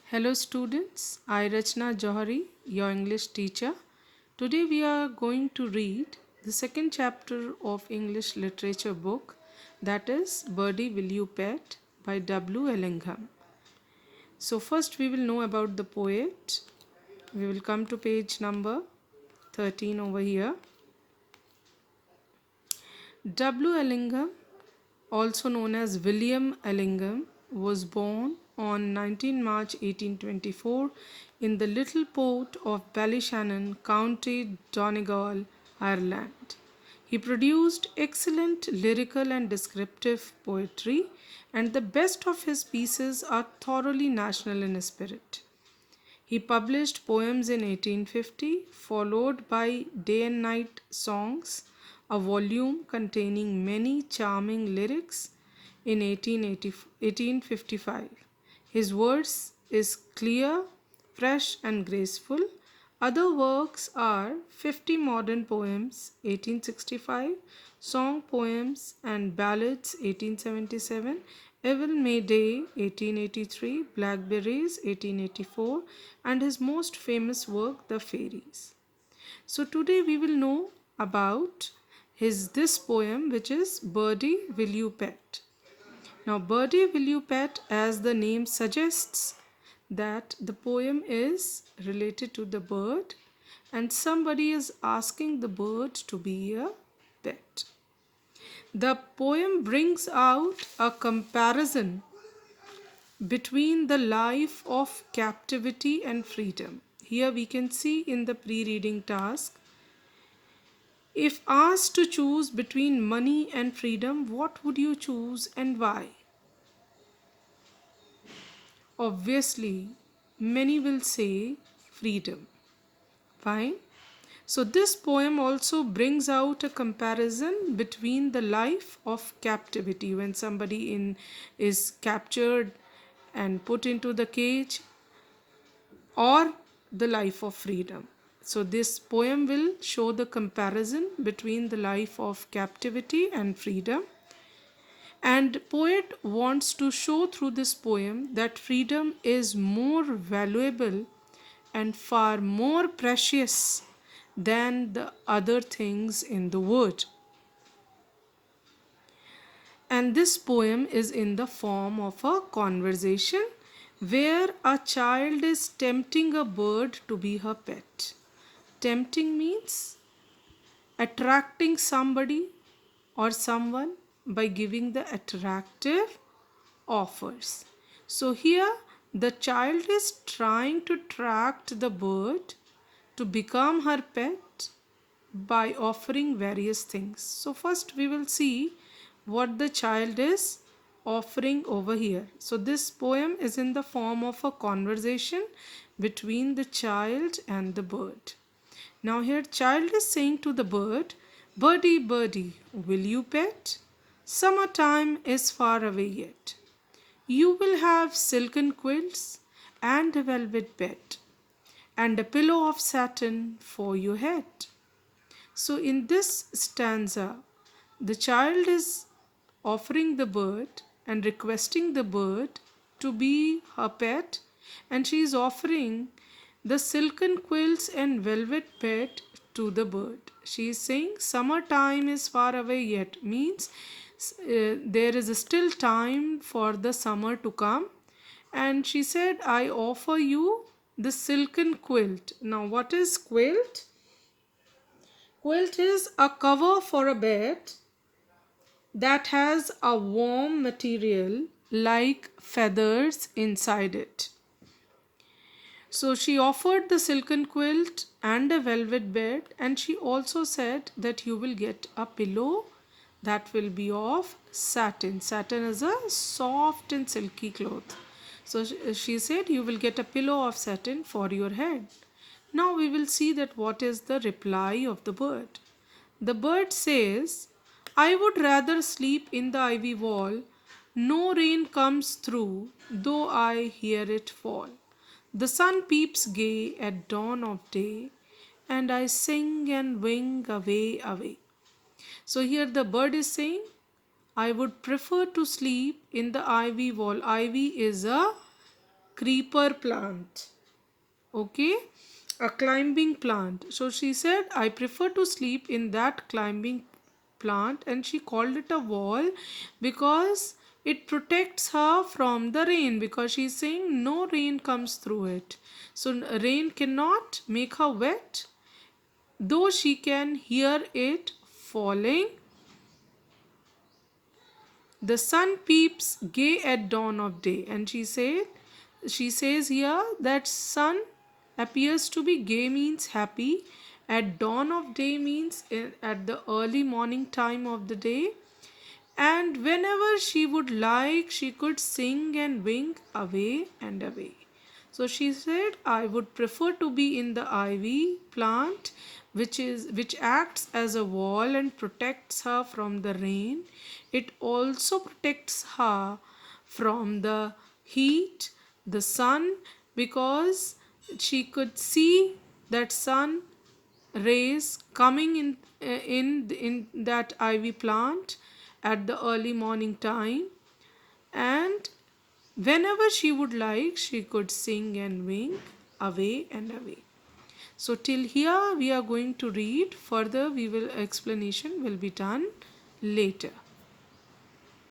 Hello students, I Rachna Johari, your English teacher. Today we are going to read the second chapter of English literature book, that is Birdie Will You Pet by W. Ellingham. So first we will know about the poet. We will come to page number 13 over here. W. Ellingham, also known as William Ellingham, was born on 19 March 1824 in the little port of Ballyshannon, County Donegal, Ireland. He produced excellent lyrical and descriptive poetry, and the best of his pieces are thoroughly national in spirit. He published poems in 1850, followed by Day and Night Songs, a volume containing many charming lyrics in 1855. His verse is clear, fresh, and graceful. Other works are 50 Modern Poems, 1865, Song Poems and Ballads, 1877, Evil May Day, 1883, Blackberries, 1884, and his most famous work, The Fairies. So today we will know about this poem, which is Birdie Will You Pet. Now, Birdie Will You Pet, as the name suggests, that the poem is related to the bird and somebody is asking the bird to be a pet. The poem brings out a comparison between the life of captivity and freedom. Here we can see in the pre-reading task, if asked to choose between money and freedom, what would you choose and why? Obviously, many will say freedom. Fine. So this poem also brings out a comparison between the life of captivity when somebody is captured and put into the cage, or the life of freedom. So this poem will show the comparison between the life of captivity and freedom. And poet wants to show through this poem that freedom is more valuable and far more precious than the other things in the world. And this poem is in the form of a conversation where a child is tempting a bird to be her pet. Tempting means attracting somebody or someone by giving the attractive offers. So here the child is trying to attract the bird to become her pet by offering various things. So first we will see what the child is offering over here. So this poem is in the form of a conversation between the child and the bird. Now here child is saying to the bird, "Birdie, birdie, will you pet? Summertime is far away yet. You will have silken quilts and a velvet bed and a pillow of satin for your head." So in this stanza, the child is offering the bird and requesting the bird to be her pet, and she is offering the silken quilts and velvet bed to the bird. She is saying summertime is far away yet, means there is still time for the summer to come. And she said, I offer you the silken quilt. Now what is quilt? Quilt is a cover for a bed that has a warm material like feathers inside it. So she offered the silken quilt and a velvet bed, and she also said that you will get a pillow that will be of satin. Satin is a soft and silky cloth. So she said you will get a pillow of satin for your head. Now we will see that what is the reply of the bird. The bird says, I would rather sleep in the ivy wall. No rain comes through, though I hear it fall. The sun peeps gay at dawn of day, and I sing and wing away, away. So here the bird is saying, I would prefer to sleep in the ivy wall. Ivy is a creeper plant. Okay, a climbing plant. So she said, I prefer to sleep in that climbing plant, and she called it a wall because it protects her from the rain, because she's saying no rain comes through it. So rain cannot make her wet, though she can hear it falling. The sun peeps gay at dawn of day. And she says here that sun appears to be gay means happy. At dawn of day means at the early morning time of the day. And whenever she would like, she could sing and wink away and away. So she said, I would prefer to be in the ivy plant, which acts as a wall and protects her from the rain. It also protects her from the heat, the sun, because she could see that sun rays coming in that ivy plant at the early morning time, and whenever she would like, she could sing and wink away and away. So till here we are going to read. Further we will explanation will be done later.